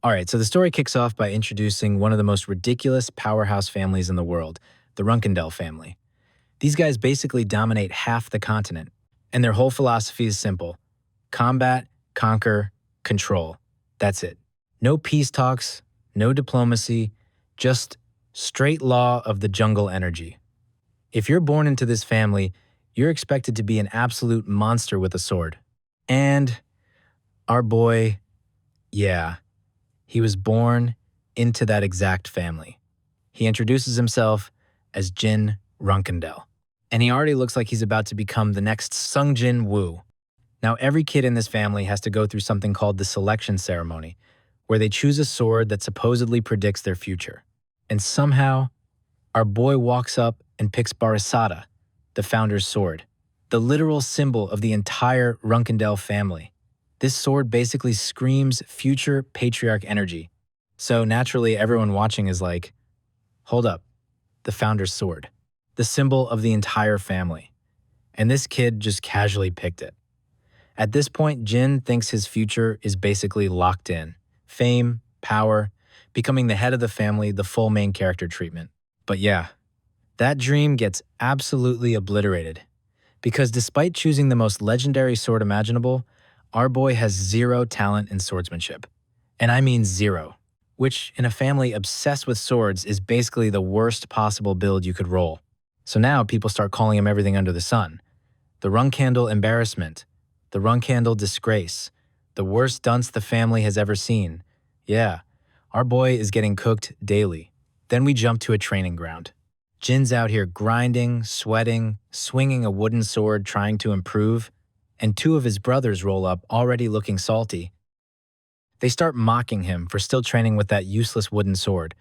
All right, so the story kicks off by introducing one of the most ridiculous powerhouse families in the world, the Runcandel family. These guys basically dominate half the continent, and their whole philosophy is simple: combat, conquer, control. That's it. No peace talks, no diplomacy, just straight law of the jungle energy. If you're born into this family, you're expected to be an absolute monster with a sword. And our boy, yeah, he was born into that exact family. He introduces himself as Jin Runcandel, and he already looks like he's about to become the next Sung Jin Woo. Now, every kid in this family has to go through something called the selection ceremony, where they choose a sword that supposedly predicts their future. And somehow, our boy walks up and picks Barisada, the founder's sword, the literal symbol of the entire Runcandel family. This sword basically screams future patriarch energy. So naturally, everyone watching is like, hold up, the founder's sword, the symbol of the entire family. And this kid just casually picked it. At this point, Jin thinks his future is basically locked in. Fame, power, becoming the head of the family, the full main character treatment. But yeah, that dream gets absolutely obliterated. Because despite choosing the most legendary sword imaginable, our boy has zero talent in swordsmanship. And I mean zero. Which, in a family obsessed with swords, is basically the worst possible build you could roll. So now people start calling him everything under the sun. The Runcandel embarrassment. The Runcandel disgrace. The worst dunce the family has ever seen. Yeah, our boy is getting cooked daily. Then we jump to a training ground. Jin's out here grinding, sweating, swinging a wooden sword trying to improve, and two of his brothers roll up already looking salty. They start mocking him for still training with that useless wooden sword.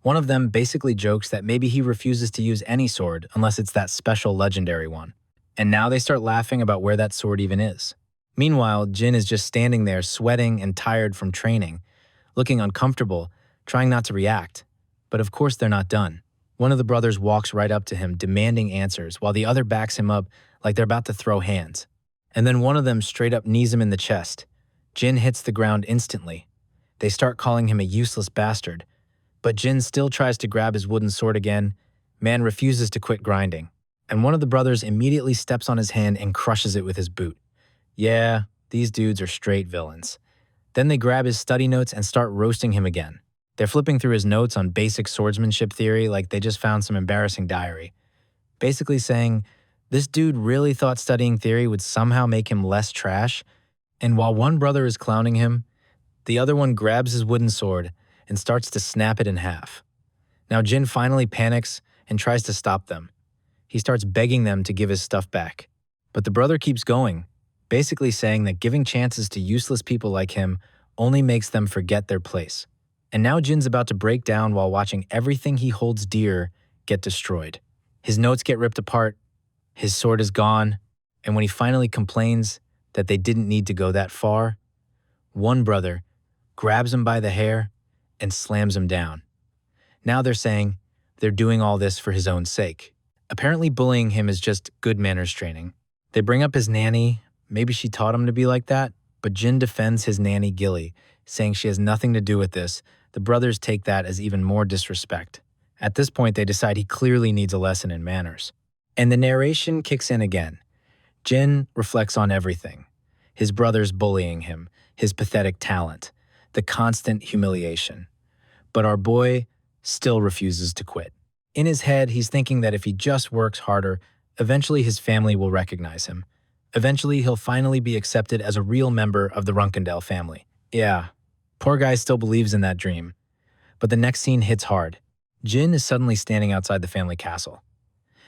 One of them basically jokes that maybe he refuses to use any sword unless it's that special legendary one. And now they start laughing about where that sword even is. Meanwhile, Jin is just standing there sweating and tired from training, looking uncomfortable, trying not to react. But of course they're not done. One of the brothers walks right up to him, demanding answers, while the other backs him up like they're about to throw hands. And then one of them straight up knees him in the chest. Jin hits the ground instantly. They start calling him a useless bastard. But Jin still tries to grab his wooden sword again. Man refuses to quit grinding. And one of the brothers immediately steps on his hand and crushes it with his boot. Yeah, these dudes are straight villains. Then they grab his study notes and start roasting him again. They're flipping through his notes on basic swordsmanship theory like they just found some embarrassing diary. Basically saying, this dude really thought studying theory would somehow make him less trash, and while one brother is clowning him, the other one grabs his wooden sword and starts to snap it in half. Now Jin finally panics and tries to stop them. He starts begging them to give his stuff back. But the brother keeps going, basically saying that giving chances to useless people like him only makes them forget their place. And now Jin's about to break down while watching everything he holds dear get destroyed. His notes get ripped apart, his sword is gone, and when he finally complains that they didn't need to go that far, one brother grabs him by the hair and slams him down. Now they're saying they're doing all this for his own sake. Apparently bullying him is just good manners training. They bring up his nanny. Maybe she taught him to be like that, but Jin defends his nanny Gilly, saying she has nothing to do with this. The brothers take that as even more disrespect. At this point, they decide he clearly needs a lesson in manners. And the narration kicks in again. Jin reflects on everything. His brothers bullying him, his pathetic talent, the constant humiliation. But our boy still refuses to quit. In his head, he's thinking that if he just works harder, eventually his family will recognize him. Eventually, he'll finally be accepted as a real member of the Runcandel family. Yeah, poor guy still believes in that dream. But the next scene hits hard. Jin is suddenly standing outside the family castle,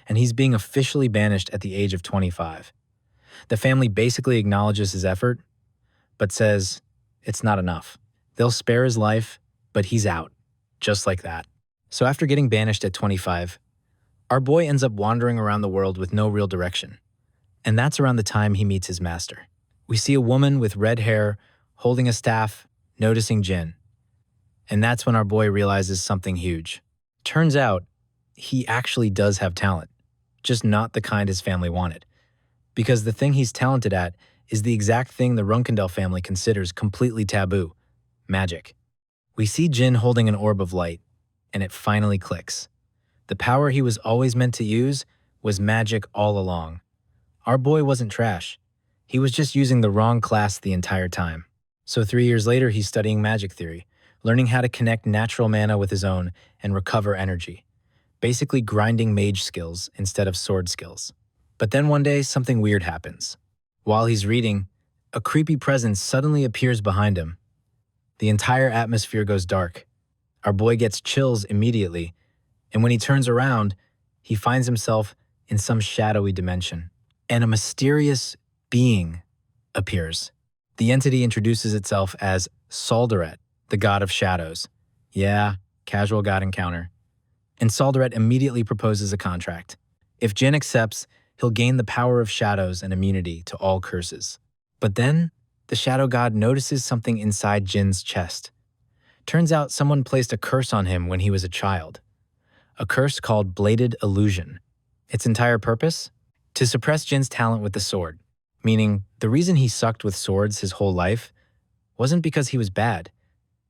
and he's being officially banished at the age of 25. The family basically acknowledges his effort, but says it's not enough. They'll spare his life, but he's out, just like that. So after getting banished at 25, our boy ends up wandering around the world with no real direction. And that's around the time he meets his master. We see a woman with red hair holding a staff, noticing Jin. And that's when our boy realizes something huge. Turns out, he actually does have talent, just not the kind his family wanted. Because the thing he's talented at is the exact thing the Runcandel family considers completely taboo: magic. We see Jin holding an orb of light, and it finally clicks. The power he was always meant to use was magic all along. Our boy wasn't trash. He was just using the wrong class the entire time. So 3 years later, he's studying magic theory, learning how to connect natural mana with his own and recover energy, basically grinding mage skills instead of sword skills. But then one day, something weird happens. While he's reading, a creepy presence suddenly appears behind him. The entire atmosphere goes dark. Our boy gets chills immediately, and when he turns around, he finds himself in some shadowy dimension. And a mysterious being appears. The entity introduces itself as Soldaret, the god of shadows. Yeah, casual god encounter. And Soldaret immediately proposes a contract. If Jin accepts, he'll gain the power of shadows and immunity to all curses. But then, the shadow god notices something inside Jin's chest. Turns out someone placed a curse on him when he was a child. A curse called Bladed Illusion. Its entire purpose? To suppress Jin's talent with the sword. Meaning, the reason he sucked with swords his whole life wasn't because he was bad.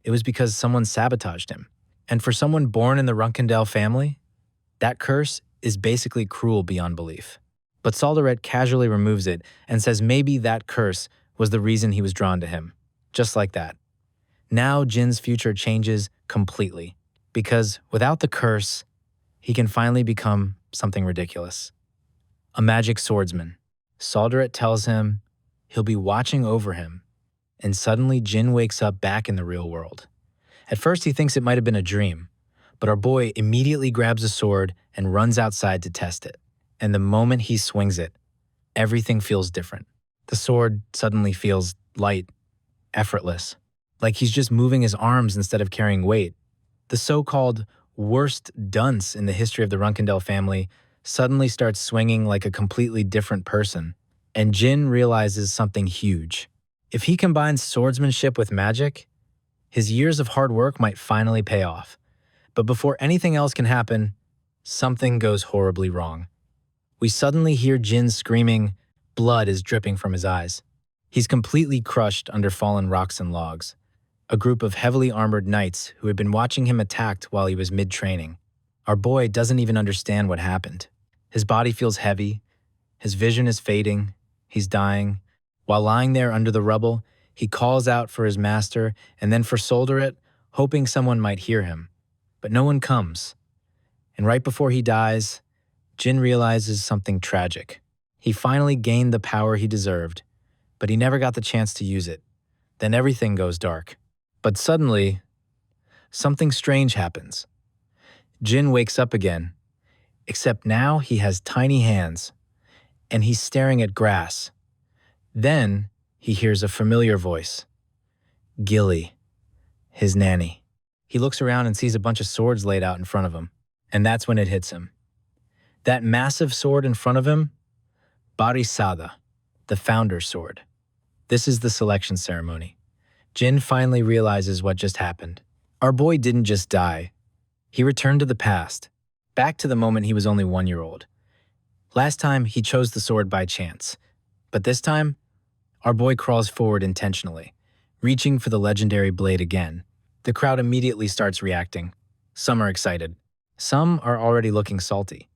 It was because someone sabotaged him. And for someone born in the Runcandel family, that curse is basically cruel beyond belief. But Soldaret casually removes it and says maybe that curse was the reason he was drawn to him. Just like that. Now Jin's future changes completely. Because without the curse, he can finally become something ridiculous. A magic swordsman. Soldaret tells him he'll be watching over him, and suddenly Jin wakes up back in the real world. At first he thinks it might have been a dream, but our boy immediately grabs a sword and runs outside to test it. And the moment he swings it, everything feels different. The sword suddenly feels light, effortless, like he's just moving his arms instead of carrying weight. The so-called worst dunce in the history of the Runcandel family suddenly starts swinging like a completely different person. And Jin realizes something huge. If he combines swordsmanship with magic, his years of hard work might finally pay off. But before anything else can happen, something goes horribly wrong. We suddenly hear Jin screaming, blood is dripping from his eyes. He's completely crushed under fallen rocks and logs. A group of heavily armored knights who had been watching him attacked while he was mid-training. Our boy doesn't even understand what happened. His body feels heavy, his vision is fading, he's dying. While lying there under the rubble, he calls out for his master and then for Soldaret, hoping someone might hear him. But no one comes. And right before he dies, Jin realizes something tragic. He finally gained the power he deserved, but he never got the chance to use it. Then everything goes dark. But suddenly, something strange happens. Jin wakes up again, except now he has tiny hands, and he's staring at grass. Then he hears a familiar voice. Gilly, his nanny. He looks around and sees a bunch of swords laid out in front of him, and that's when it hits him. That massive sword in front of him? Barisada, the founder's sword. This is the selection ceremony. Jin finally realizes what just happened. Our boy didn't just die. He returned to the past, back to the moment he was only 1 year old. Last time, he chose the sword by chance. But this time, our boy crawls forward intentionally, reaching for the legendary blade again. The crowd immediately starts reacting. Some are excited. Some are already looking salty.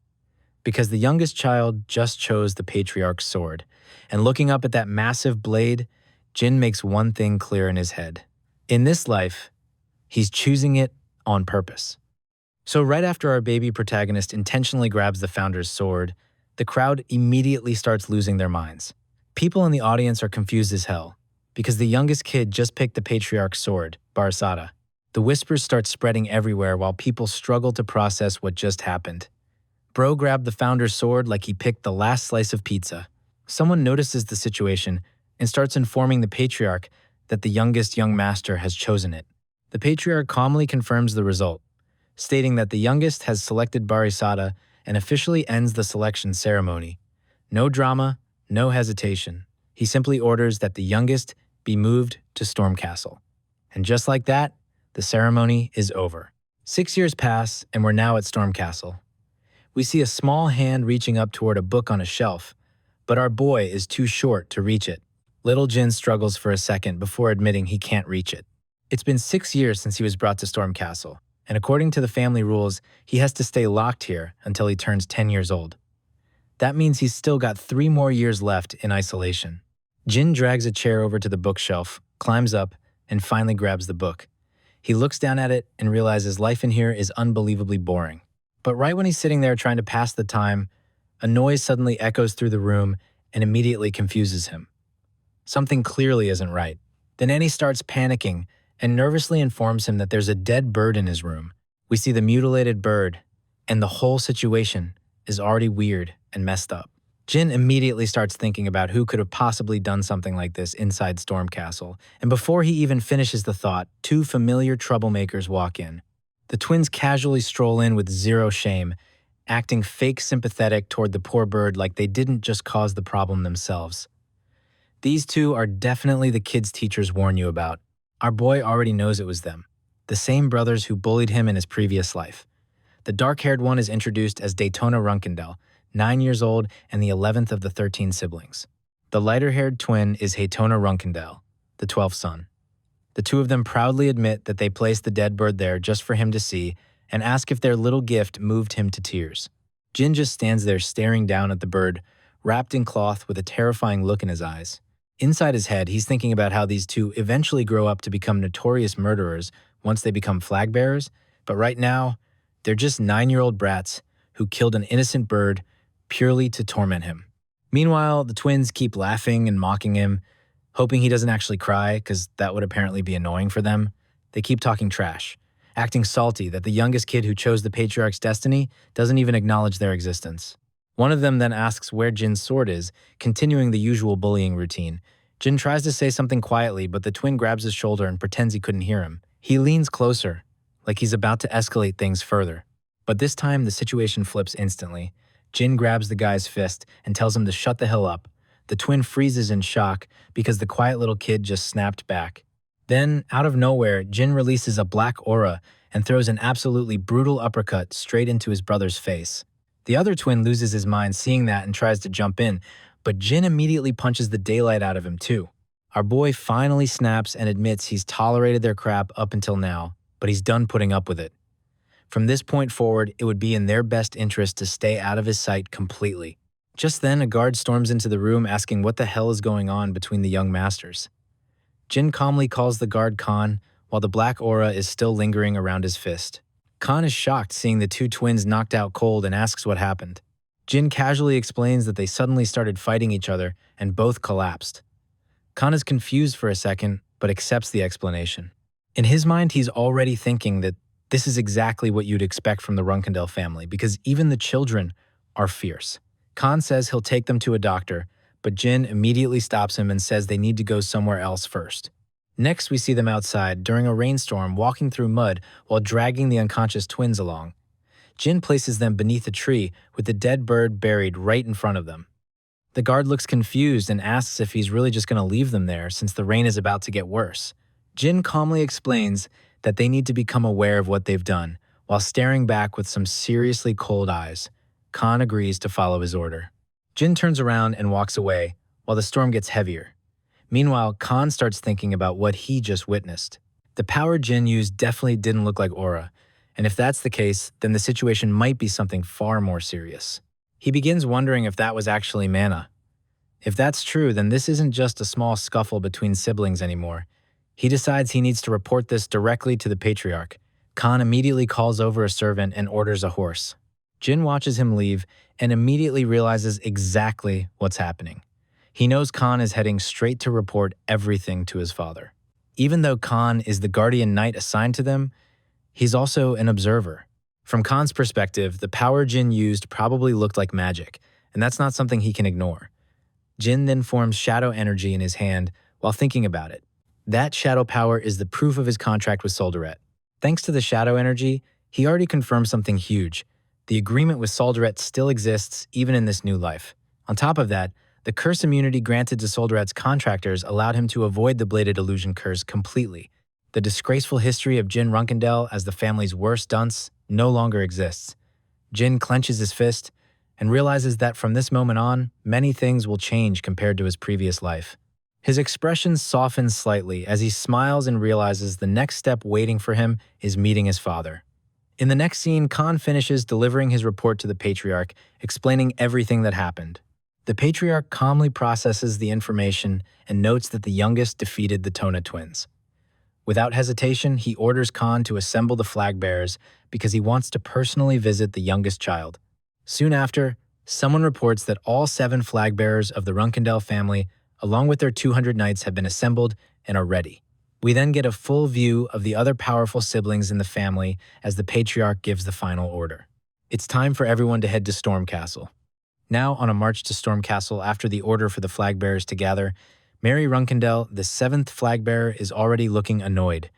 Because the youngest child just chose the patriarch's sword, and looking up at that massive blade, Jin makes one thing clear in his head. In this life, he's choosing it on purpose. So right after our baby protagonist intentionally grabs the founder's sword, the crowd immediately starts losing their minds. People in the audience are confused as hell, because the youngest kid just picked the patriarch's sword, Barisada. The whispers start spreading everywhere while people struggle to process what just happened. Bro grabbed the founder's sword like he picked the last slice of pizza. Someone notices the situation and starts informing the patriarch that the youngest young master has chosen it. The patriarch calmly confirms the result, stating that the youngest has selected Barisada and officially ends the selection ceremony. No drama, no hesitation. He simply orders that the youngest be moved to Storm Castle. And just like that, the ceremony is over. 6 years pass, and we're now at Storm Castle. We see a small hand reaching up toward a book on a shelf, but our boy is too short to reach it. Little Jin struggles for a second before admitting he can't reach it. It's been 6 years since he was brought to Storm Castle, and according to the family rules, he has to stay locked here until he turns 10 years old. That means he's still got 3 more years left in isolation. Jin drags a chair over to the bookshelf, climbs up, and finally grabs the book. He looks down at it and realizes life in here is unbelievably boring. But right when he's sitting there trying to pass the time, a noise suddenly echoes through the room and immediately confuses him. Something clearly isn't right. Then Annie starts panicking and nervously informs him that there's a dead bird in his room. We see the mutilated bird, and the whole situation is already weird and messed up. Jin immediately starts thinking about who could have possibly done something like this inside Storm Castle, and before he even finishes the thought, 2 familiar troublemakers walk in. The twins casually stroll in with zero shame, acting fake sympathetic toward the poor bird like they didn't just cause the problem themselves. These 2 are definitely the kids teachers warn you about. Our boy already knows it was them, the same brothers who bullied him in his previous life. The dark-haired one is introduced as Daytona Runcandel, 9 years old and the 11th of the 13 siblings. The lighter-haired twin is Haytona Runcandel, the 12th son. The 2 of them proudly admit that they placed the dead bird there just for him to see and ask if their little gift moved him to tears. Jin just stands there staring down at the bird, wrapped in cloth with a terrifying look in his eyes. Inside his head, he's thinking about how these 2 eventually grow up to become notorious murderers once they become flag bearers, but right now, they're just 9-year-old brats who killed an innocent bird purely to torment him. Meanwhile, the twins keep laughing and mocking him, hoping he doesn't actually cry, because that would apparently be annoying for them. They keep talking trash, acting salty that the youngest kid who chose the patriarch's destiny doesn't even acknowledge their existence. One of them then asks where Jin's sword is, continuing the usual bullying routine. Jin tries to say something quietly, but the twin grabs his shoulder and pretends he couldn't hear him. He leans closer, like he's about to escalate things further. But this time, the situation flips instantly. Jin grabs the guy's fist and tells him to shut the hell up. The twin freezes in shock because the quiet little kid just snapped back. Then, out of nowhere, Jin releases a black aura and throws an absolutely brutal uppercut straight into his brother's face. The other twin loses his mind seeing that and tries to jump in, but Jin immediately punches the daylight out of him too. Our boy finally snaps and admits he's tolerated their crap up until now, but he's done putting up with it. From this point forward, it would be in their best interest to stay out of his sight completely. Just then, a guard storms into the room asking what the hell is going on between the young masters. Jin calmly calls the guard Khan, while the black aura is still lingering around his fist. Khan is shocked seeing the 2 twins knocked out cold and asks what happened. Jin casually explains that they suddenly started fighting each other and both collapsed. Khan is confused for a second, but accepts the explanation. In his mind, he's already thinking that this is exactly what you'd expect from the Runcandel family, because even the children are fierce. Khan says he'll take them to a doctor, but Jin immediately stops him and says they need to go somewhere else first. Next, we see them outside during a rainstorm walking through mud while dragging the unconscious twins along. Jin places them beneath a tree with the dead bird buried right in front of them. The guard looks confused and asks if he's really just going to leave them there since the rain is about to get worse. Jin calmly explains that they need to become aware of what they've done, while staring back with some seriously cold eyes. Khan agrees to follow his order. Jin turns around and walks away, while the storm gets heavier. Meanwhile, Khan starts thinking about what he just witnessed. The power Jin used definitely didn't look like aura, and if that's the case, then the situation might be something far more serious. He begins wondering if that was actually mana. If that's true, then this isn't just a small scuffle between siblings anymore. He decides he needs to report this directly to the patriarch. Khan immediately calls over a servant and orders a horse. Jin watches him leave and immediately realizes exactly what's happening. He knows Khan is heading straight to report everything to his father. Even though Khan is the guardian knight assigned to them, he's also an observer. From Khan's perspective, the power Jin used probably looked like magic, and that's not something he can ignore. Jin then forms shadow energy in his hand while thinking about it. That shadow power is the proof of his contract with Soldaret. Thanks to the shadow energy, he already confirmed something huge. The agreement with Soldaret still exists even in this new life. On top of that, the curse immunity granted to Soldaret's contractors allowed him to avoid the bladed illusion curse completely. The disgraceful history of Jin Runcandel as the family's worst dunce no longer exists. Jin clenches his fist and realizes that from this moment on, many things will change compared to his previous life. His expression softens slightly as he smiles and realizes the next step waiting for him is meeting his father. In the next scene, Khan finishes delivering his report to the Patriarch, explaining everything that happened. The Patriarch calmly processes the information and notes that the youngest defeated the Tona twins. Without hesitation, he orders Khan to assemble the flag bearers because he wants to personally visit the youngest child. Soon after, someone reports that all 7 flag bearers of the Runcandel family, along with their 200 knights, have been assembled and are ready. We then get a full view of the other powerful siblings in the family as the Patriarch gives the final order. It's time for everyone to head to Storm Castle. Now, on a march to Storm Castle after the order for the flag bearers to gather, Mary Runcandel, the 7th flag bearer, is already looking annoyed.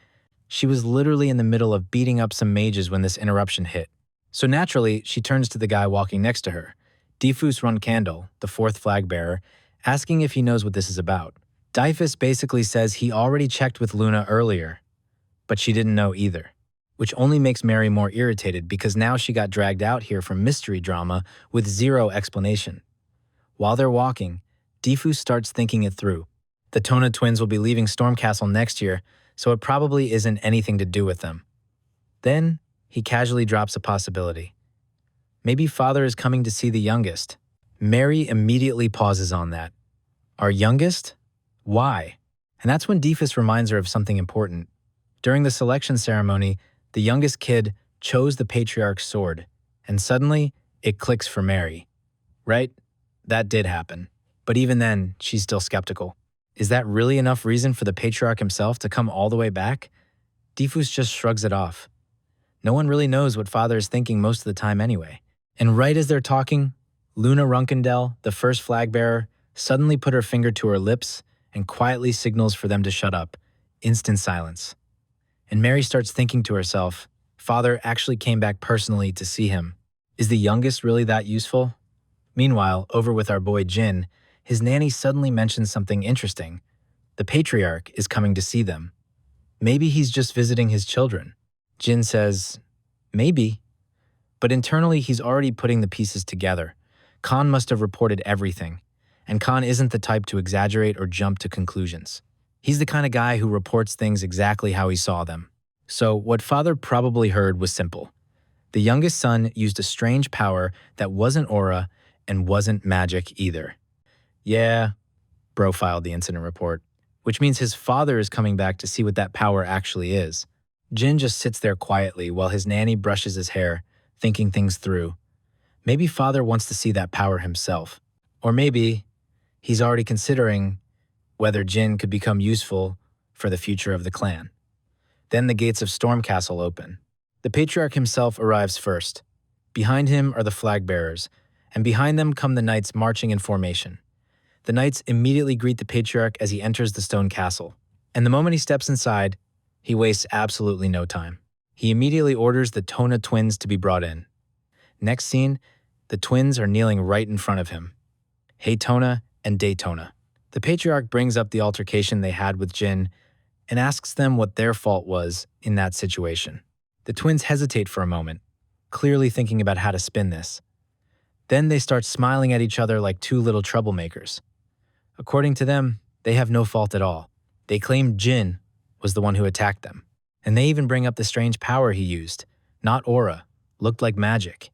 She was literally in the middle of beating up some mages when this interruption hit. So naturally, she turns to the guy walking next to her, Jin Runcandel, the 4th flag bearer, asking if he knows what this is about. Dyfus basically says he already checked with Luna earlier, but she didn't know either, which only makes Mary more irritated because now she got dragged out here for mystery drama with zero explanation. While they're walking, Diffus starts thinking it through. The Tona twins will be leaving Stormcastle next year, so it probably isn't anything to do with them. Then, he casually drops a possibility. Maybe father is coming to see the youngest. Mary immediately pauses on that. Our youngest? Why? And that's when Diffus reminds her of something important. During the selection ceremony, the youngest kid chose the Patriarch's sword, and suddenly, it clicks for Mary. Right? That did happen. But even then, she's still skeptical. Is that really enough reason for the Patriarch himself to come all the way back? Diffus just shrugs it off. No one really knows what father is thinking most of the time anyway. And right as they're talking, Luna Runcandel, the 1st flag bearer, suddenly put her finger to her lips and quietly signals for them to shut up. Instant silence. And Mary starts thinking to herself, father actually came back personally to see him. Is the youngest really that useful? Meanwhile, over with our boy Jin, his nanny suddenly mentions something interesting. The Patriarch is coming to see them. Maybe he's just visiting his children. Jin says, maybe. But internally, he's already putting the pieces together. Khan must have reported everything. And Khan isn't the type to exaggerate or jump to conclusions. He's the kind of guy who reports things exactly how he saw them. So what father probably heard was simple. The youngest son used a strange power that wasn't aura and wasn't magic either. Yeah, bro filed the incident report, which means his father is coming back to see what that power actually is. Jin just sits there quietly while his nanny brushes his hair, thinking things through. Maybe father wants to see that power himself. Or maybe he's already considering whether Jin could become useful for the future of the clan. Then the gates of Stormcastle open. The Patriarch himself arrives first. Behind him are the flag bearers, and behind them come the knights marching in formation. The knights immediately greet the Patriarch as he enters the stone castle, and the moment he steps inside, he wastes absolutely no time. He immediately orders the Tona twins to be brought in. Next scene, the twins are kneeling right in front of him. Haytona and Daytona. The Patriarch brings up the altercation they had with Jin and asks them what their fault was in that situation. The twins hesitate for a moment, clearly thinking about how to spin this. Then they start smiling at each other like two little troublemakers. According to them, they have no fault at all. They claim Jin was the one who attacked them. And they even bring up the strange power he used. Not aura, looked like magic.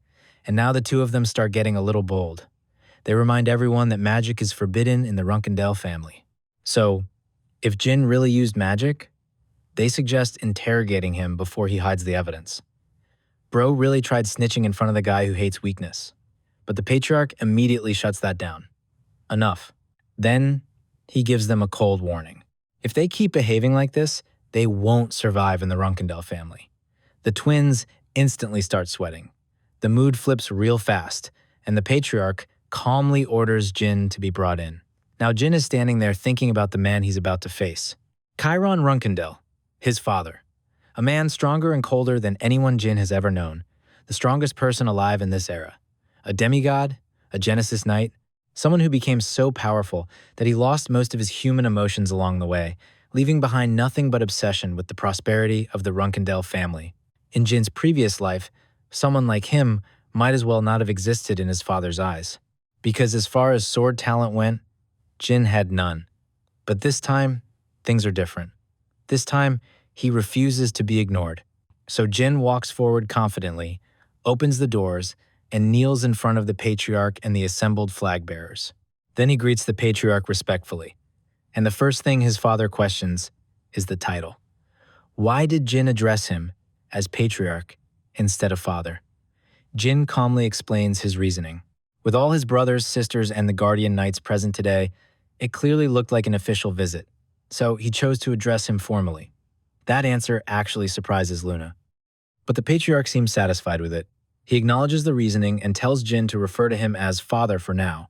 And now the two of them start getting a little bold. They remind everyone that magic is forbidden in the Runcandel family. So, if Jin really used magic, they suggest interrogating him before he hides the evidence. Bro really tried snitching in front of the guy who hates weakness. But the Patriarch immediately shuts that down. Enough. Then, he gives them a cold warning. If they keep behaving like this, they won't survive in the Runcandel family. The twins instantly start sweating. The mood flips real fast, and the Patriarch calmly orders Jin to be brought in. Now Jin is standing there thinking about the man he's about to face. Chiron Runcandel, his father. A man stronger and colder than anyone Jin has ever known. The strongest person alive in this era. A demigod, a Genesis Knight, someone who became so powerful that he lost most of his human emotions along the way, leaving behind nothing but obsession with the prosperity of the Runcandel family. In Jin's previous life, someone like him might as well not have existed in his father's eyes. Because as far as sword talent went, Jin had none. But this time, things are different. This time, he refuses to be ignored. So Jin walks forward confidently, opens the doors, and kneels in front of the patriarch and the assembled flag bearers. Then he greets the patriarch respectfully. And the first thing his father questions is the title. Why did Jin address him as patriarch instead of father? Jin calmly explains his reasoning. With all his brothers, sisters, and the guardian knights present today, it clearly looked like an official visit, so he chose to address him formally. That answer actually surprises Luna. But the patriarch seems satisfied with it. He acknowledges the reasoning and tells Jin to refer to him as father for now.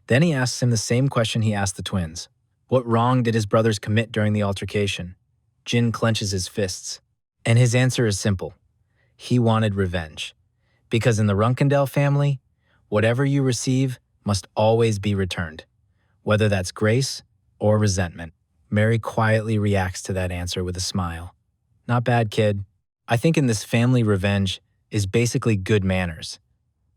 Then he asks him the same question he asked the twins. What wrong did his brothers commit during the altercation? Jin clenches his fists. And his answer is simple. He wanted revenge. Because in the Runcandel family, whatever you receive must always be returned, whether that's grace or resentment. Mary quietly reacts to that answer with a smile. Not bad, kid. I think in this family, revenge is basically good manners.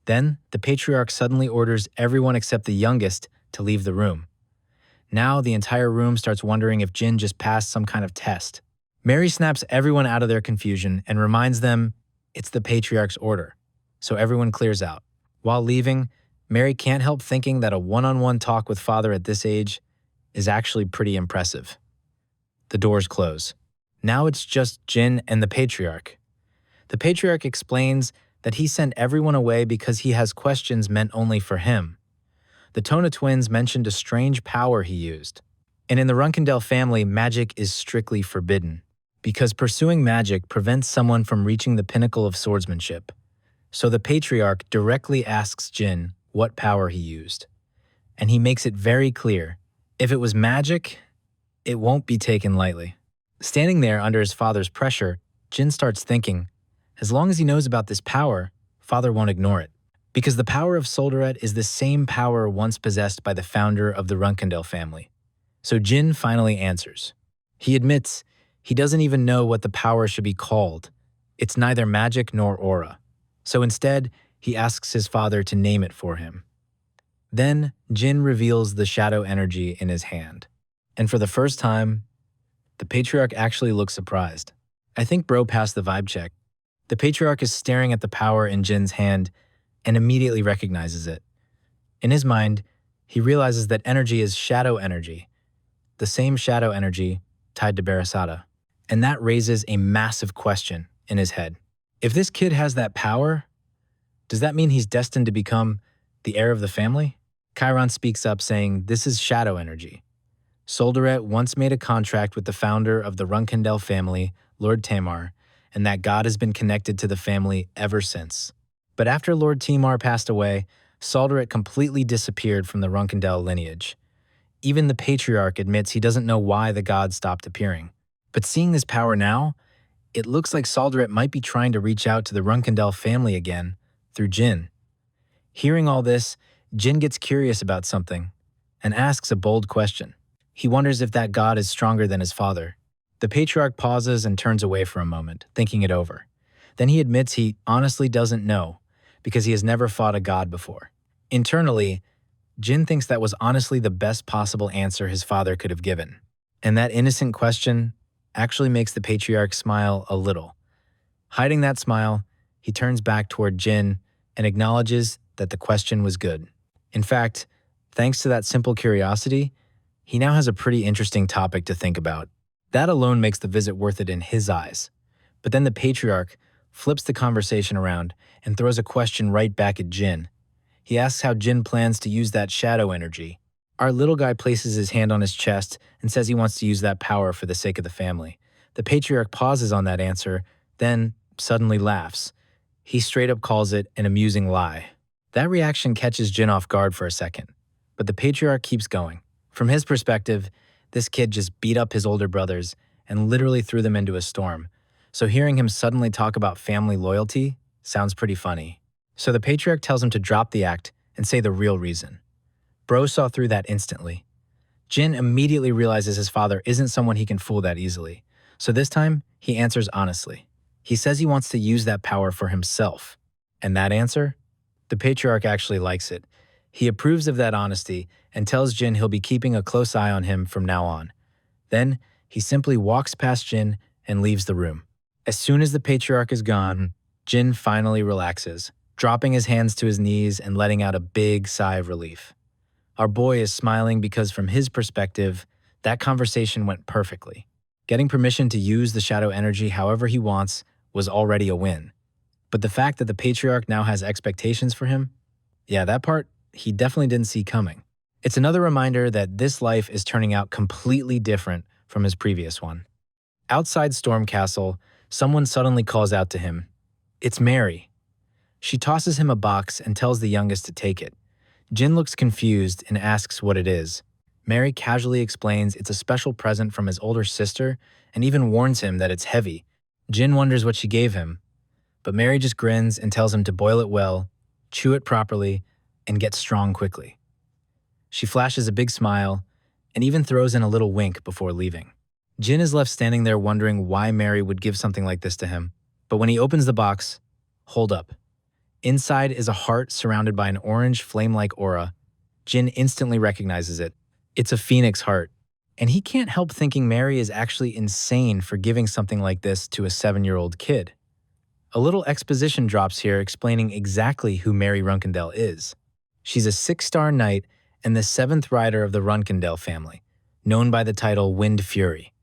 Then, the patriarch suddenly orders everyone except the youngest to leave the room. Now, the entire room starts wondering if Jin just passed some kind of test. Mary snaps everyone out of their confusion and reminds them it's the patriarch's order, so everyone clears out. While leaving, Mary can't help thinking that a one-on-one talk with father at this age is actually pretty impressive. The doors close. Now it's just Jin and the patriarch. The patriarch explains that he sent everyone away because he has questions meant only for him. The Tona twins mentioned a strange power he used. And in the Runcandel family, magic is strictly forbidden, because pursuing magic prevents someone from reaching the pinnacle of swordsmanship. So the patriarch directly asks Jin what power he used. And he makes it very clear, if it was magic, it won't be taken lightly. Standing there under his father's pressure, Jin starts thinking, as long as he knows about this power, father won't ignore it. Because the power of Soldaret is the same power once possessed by the founder of the Runcandel family. So Jin finally answers. He admits he doesn't even know what the power should be called. It's neither magic nor aura. So instead, he asks his father to name it for him. Then, Jin reveals the shadow energy in his hand. And for the first time, the patriarch actually looks surprised. I think bro passed the vibe check. The patriarch is staring at the power in Jin's hand and immediately recognizes it. In his mind, he realizes that energy is shadow energy, the same shadow energy tied to Barasada. And that raises a massive question in his head. If this kid has that power, does that mean he's destined to become the heir of the family? Chiron speaks up saying this is shadow energy. Soldaret once made a contract with the founder of the Runcandel family, Lord Tamar, and that god has been connected to the family ever since. But after Lord Tamar passed away, Soldaret completely disappeared from the Runcandel lineage. Even the patriarch admits he doesn't know why the god stopped appearing. But seeing this power now, it looks like Soldaret might be trying to reach out to the Runcandel family again through Jin. Hearing all this, Jin gets curious about something and asks a bold question. He wonders if that god is stronger than his father. The patriarch pauses and turns away for a moment, thinking it over. Then he admits he honestly doesn't know, because he has never fought a god before. Internally, Jin thinks that was honestly the best possible answer his father could have given. And that innocent question actually makes the patriarch smile a little. Hiding that smile, he turns back toward Jin and acknowledges that the question was good. In fact, thanks to that simple curiosity, he now has a pretty interesting topic to think about. That alone makes the visit worth it in his eyes. But then the patriarch flips the conversation around and throws a question right back at Jin. He asks how Jin plans to use that shadow energy. Our little guy places his hand on his chest and says he wants to use that power for the sake of the family. The patriarch pauses on that answer, then suddenly laughs. He straight up calls it an amusing lie. That reaction catches Jin off guard for a second, but the patriarch keeps going. From his perspective, this kid just beat up his older brothers and literally threw them into a storm. So hearing him suddenly talk about family loyalty sounds pretty funny. So the patriarch tells him to drop the act and say the real reason. Bro saw through that instantly. Jin immediately realizes his father isn't someone he can fool that easily. So this time, he answers honestly. He says he wants to use that power for himself. And that answer? The patriarch actually likes it. He approves of that honesty and tells Jin he'll be keeping a close eye on him from now on. Then, he simply walks past Jin and leaves the room. As soon as the patriarch is gone, Jin finally relaxes, dropping his hands to his knees and letting out a big sigh of relief. Our boy is smiling because from his perspective, that conversation went perfectly. Getting permission to use the shadow energy however he wants was already a win. But the fact that the patriarch now has expectations for him, yeah, that part he definitely didn't see coming. It's another reminder that this life is turning out completely different from his previous one. Outside Storm Castle, someone suddenly calls out to him. It's Mary. She tosses him a box and tells the youngest to take it. Jin looks confused and asks what it is. Mary casually explains it's a special present from his older sister and even warns him that it's heavy. Jin wonders what she gave him, but Mary just grins and tells him to boil it well, chew it properly, and get strong quickly. She flashes a big smile and even throws in a little wink before leaving. Jin is left standing there wondering why Mary would give something like this to him, but when he opens the box, hold up. Inside is a heart surrounded by an orange flame-like aura. Jin instantly recognizes it. It's a phoenix heart, and he can't help thinking Mary is actually insane for giving something like this to a 7-year-old kid. A little exposition drops here explaining exactly who Mary Runcandel is. She's a 6-star knight and the 7th rider of the Runcandel family, known by the title Wind Fury.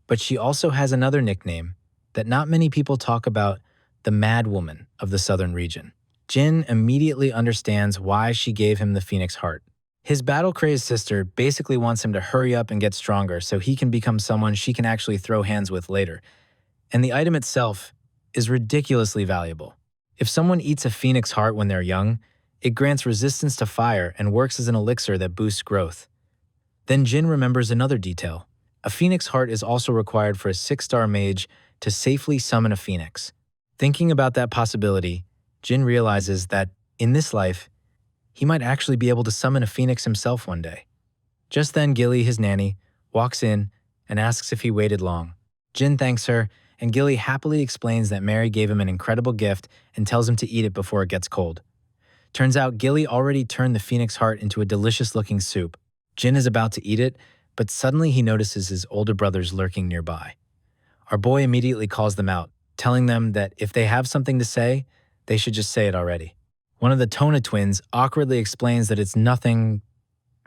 But she also has another nickname that not many people talk about, the Mad Woman of the southern region. Jin immediately understands why she gave him the Phoenix Heart. His battle-crazed sister basically wants him to hurry up and get stronger so he can become someone she can actually throw hands with later. And the item itself is ridiculously valuable. If someone eats a Phoenix Heart when they're young, it grants resistance to fire and works as an elixir that boosts growth. Then Jin remembers another detail. A Phoenix Heart is also required for a 6-star mage to safely summon a phoenix. Thinking about that possibility, Jin realizes that, in this life, he might actually be able to summon a phoenix himself one day. Just then Gilly, his nanny, walks in and asks if he waited long. Jin thanks her, and Gilly happily explains that Mary gave him an incredible gift and tells him to eat it before it gets cold. Turns out Gilly already turned the Phoenix Heart into a delicious-looking soup. Jin is about to eat it, but suddenly he notices his older brothers lurking nearby. Our boy immediately calls them out, telling them that if they have something to say, they should just say it already. One of the Tona twins awkwardly explains that it's nothing,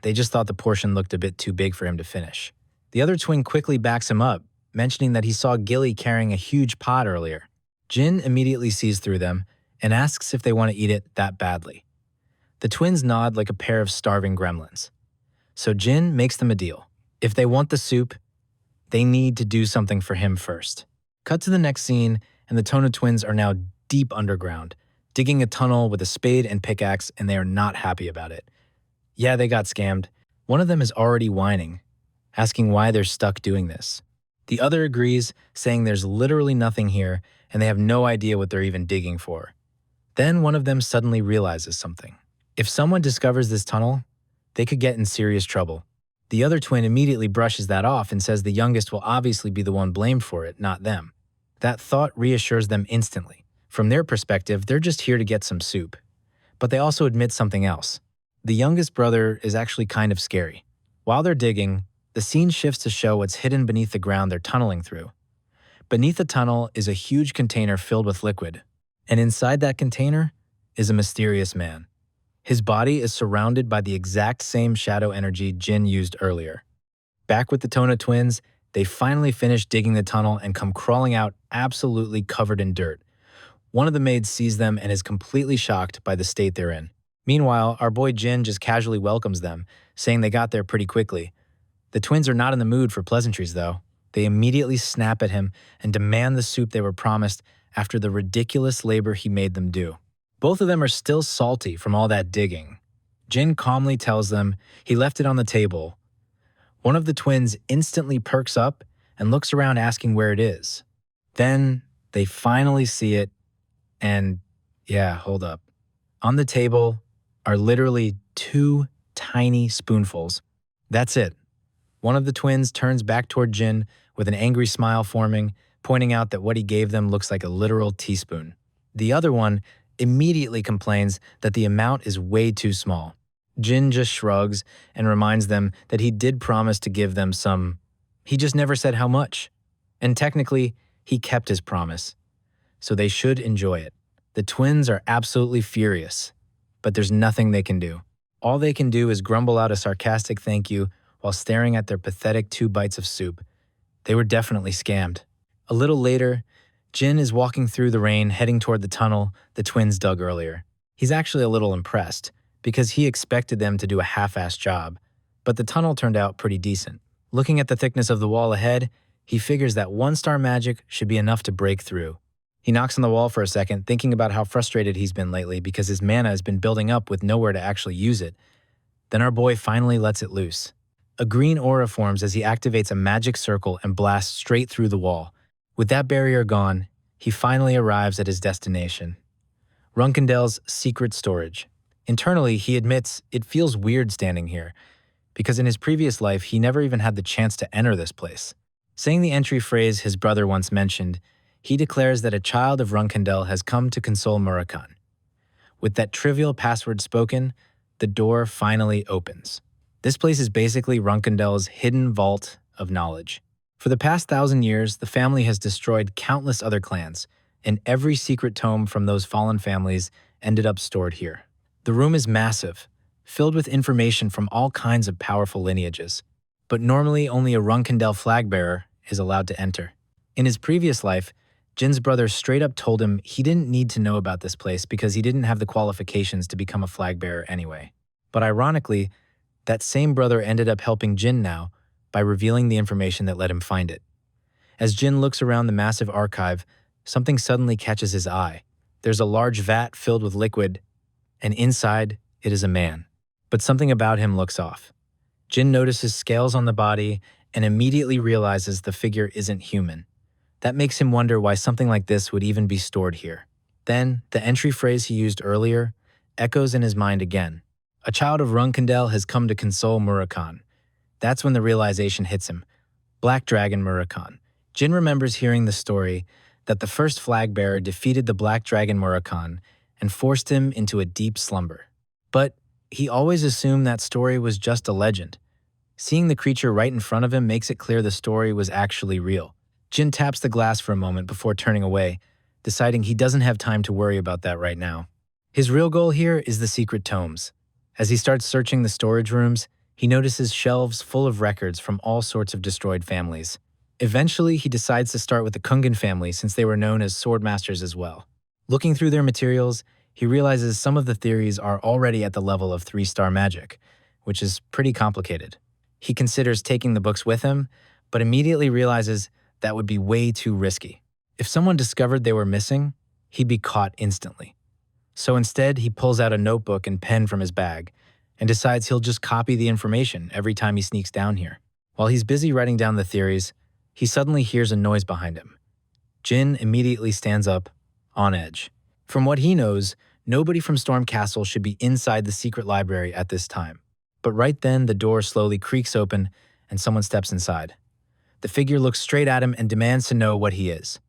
they just thought the portion looked a bit too big for him to finish. The other twin quickly backs him up, mentioning that he saw Gilly carrying a huge pot earlier. Jin immediately sees through them and asks if they want to eat it that badly. The twins nod like a pair of starving gremlins. So Jin makes them a deal. If they want the soup, they need to do something for him first. Cut to the next scene, and the Tona twins are now deep underground, digging a tunnel with a spade and pickaxe, and they are not happy about it. Yeah, they got scammed. One of them is already whining, asking why they're stuck doing this. The other agrees, saying there's literally nothing here, and they have no idea what they're even digging for. Then one of them suddenly realizes something. If someone discovers this tunnel, they could get in serious trouble. The other twin immediately brushes that off and says the youngest will obviously be the one blamed for it, not them. That thought reassures them instantly. From their perspective, they're just here to get some soup. But they also admit something else. The youngest brother is actually kind of scary. While they're digging, the scene shifts to show what's hidden beneath the ground they're tunneling through. Beneath the tunnel is a huge container filled with liquid, and inside that container is a mysterious man. His body is surrounded by the exact same shadow energy Jin used earlier. Back with the Tona twins, they finally finish digging the tunnel and come crawling out absolutely covered in dirt. One of the maids sees them and is completely shocked by the state they're in. Meanwhile, our boy Jin just casually welcomes them, saying they got there pretty quickly. The twins are not in the mood for pleasantries, though. They immediately snap at him and demand the soup they were promised after the ridiculous labor he made them do. Both of them are still salty from all that digging. Jin calmly tells them he left it on the table. One of the twins instantly perks up and looks around asking where it is. Then they finally see it, and yeah, hold up. On the table are literally 2 tiny spoonfuls. That's it. One of the twins turns back toward Jin with an angry smile forming, pointing out that what he gave them looks like a literal teaspoon. The other one immediately complains that the amount is way too small. Jin just shrugs and reminds them that he did promise to give them some. He just never said how much. And technically, he kept his promise. So they should enjoy it. The twins are absolutely furious, but there's nothing they can do. All they can do is grumble out a sarcastic thank you while staring at their pathetic 2 bites of soup. They were definitely scammed. A little later, Jin is walking through the rain heading toward the tunnel the twins dug earlier. He's actually a little impressed because he expected them to do a half-assed job, but the tunnel turned out pretty decent. Looking at the thickness of the wall ahead, he figures that 1-star magic should be enough to break through. He knocks on the wall for a second, thinking about how frustrated he's been lately because his mana has been building up with nowhere to actually use it. Then our boy finally lets it loose. A green aura forms as he activates a magic circle and blasts straight through the wall. With that barrier gone, he finally arrives at his destination. Runcandel's secret storage. Internally, he admits it feels weird standing here, because in his previous life, he never even had the chance to enter this place. Saying the entry phrase his brother once mentioned, he declares that a child of Runcandel has come to console Murakhan. With that trivial password spoken, the door finally opens. This place is basically Runcandel's hidden vault of knowledge. For the past 1,000 years, the family has destroyed countless other clans, and every secret tome from those fallen families ended up stored here. The room is massive, filled with information from all kinds of powerful lineages, but normally only a Runcandel flag bearer is allowed to enter. In his previous life, Jin's brother straight up told him he didn't need to know about this place because he didn't have the qualifications to become a flag bearer anyway. But ironically, that same brother ended up helping Jin now by revealing the information that let him find it. As Jin looks around the massive archive, something suddenly catches his eye. There's a large vat filled with liquid, and inside it is a man. But something about him looks off. Jin notices scales on the body and immediately realizes the figure isn't human. That makes him wonder why something like this would even be stored here. Then, the entry phrase he used earlier echoes in his mind again. A child of Runcandel has come to console Murakhan. That's when the realization hits him. Black Dragon Murakhan. Jin remembers hearing the story that the first flag bearer defeated the Black Dragon Murakhan and forced him into a deep slumber. But he always assumed that story was just a legend. Seeing the creature right in front of him makes it clear the story was actually real. Jin taps the glass for a moment before turning away, deciding he doesn't have time to worry about that right now. His real goal here is the secret tomes. As he starts searching the storage rooms, he notices shelves full of records from all sorts of destroyed families. Eventually, he decides to start with the Kungan family since they were known as Swordmasters as well. Looking through their materials, he realizes some of the theories are already at the level of 3-star magic, which is pretty complicated. He considers taking the books with him, but immediately realizes that would be way too risky. If someone discovered they were missing, he'd be caught instantly. So instead, he pulls out a notebook and pen from his bag and decides he'll just copy the information every time he sneaks down here. While he's busy writing down the theories, he suddenly hears a noise behind him. Jin immediately stands up, on edge. From what he knows, nobody from Storm Castle should be inside the secret library at this time. But right then, the door slowly creaks open and someone steps inside. The figure looks straight at him and demands to know what he is.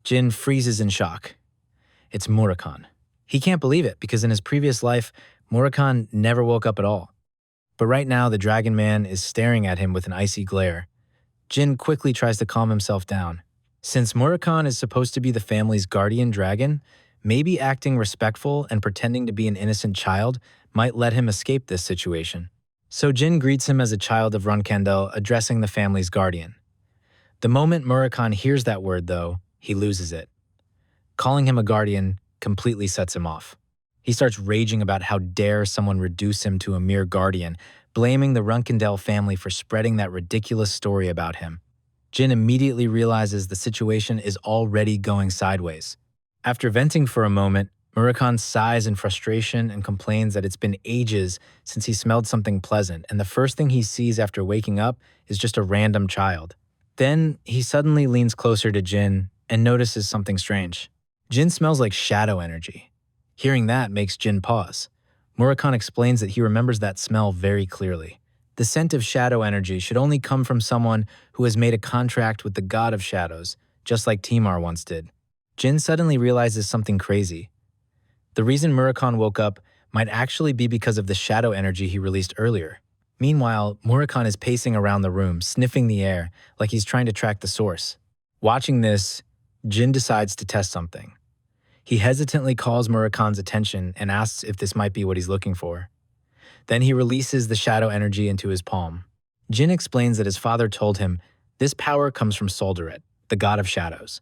Jin freezes in shock. It's Murakhan. He can't believe it because in his previous life, Murakhan never woke up at all. But right now, the Dragon Man is staring at him with an icy glare. Jin quickly tries to calm himself down. Since Murakhan is supposed to be the family's guardian dragon, maybe acting respectful and pretending to be an innocent child might let him escape this situation. So Jin greets him as a child of Runcandel, addressing the family's guardian. The moment Murakhan hears that word, though, he loses it. Calling him a guardian completely sets him off. He starts raging about how dare someone reduce him to a mere guardian, blaming the Runcandel family for spreading that ridiculous story about him. Jin immediately realizes the situation is already going sideways. After venting for a moment, Murakhan sighs in frustration and complains that it's been ages since he smelled something pleasant, and the first thing he sees after waking up is just a random child. Then, he suddenly leans closer to Jin and notices something strange. Jin smells like shadow energy. Hearing that makes Jin pause. Murakhan explains that he remembers that smell very clearly. The scent of shadow energy should only come from someone who has made a contract with the god of shadows, just like Timar once did. Jin suddenly realizes something crazy. The reason Murakhan woke up might actually be because of the shadow energy he released earlier. Meanwhile, Murakami is pacing around the room, sniffing the air like he's trying to track the source. Watching this, Jin decides to test something. He hesitantly calls Murakami's attention and asks if this might be what he's looking for. Then he releases the shadow energy into his palm. Jin explains that his father told him this power comes from Soldaret, the god of shadows.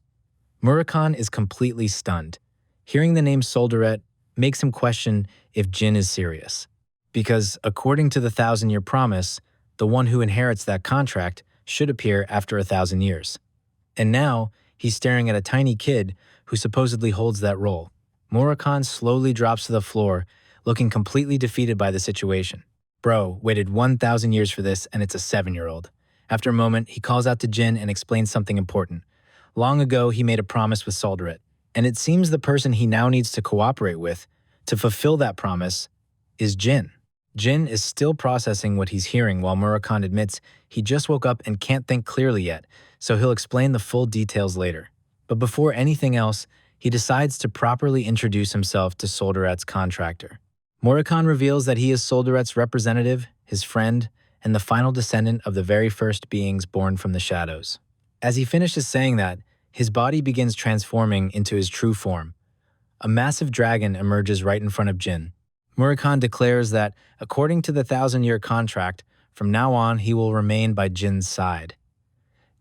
Murakami is completely stunned. Hearing the name Soldaret makes him question if Jin is serious. Because, according to the 1,000-year promise, the one who inherits that contract should appear after 1,000 years. And now, he's staring at a tiny kid who supposedly holds that role. Murakami slowly drops to the floor, looking completely defeated by the situation. Bro, waited 1,000 years for this and it's a 7-year-old. After a moment, he calls out to Jin and explains something important. Long ago, he made a promise with Soldaret, and it seems the person he now needs to cooperate with to fulfill that promise is Jin. Jin is still processing what he's hearing while Murakami admits he just woke up and can't think clearly yet, so he'll explain the full details later. But before anything else, he decides to properly introduce himself to Soldaret's contractor. Murakami reveals that he is Soldaret's representative, his friend, and the final descendant of the very first beings born from the shadows. As he finishes saying that, his body begins transforming into his true form. A massive dragon emerges right in front of Jin. Murakami declares that, according to the 1,000-year contract, from now on he will remain by Jin's side.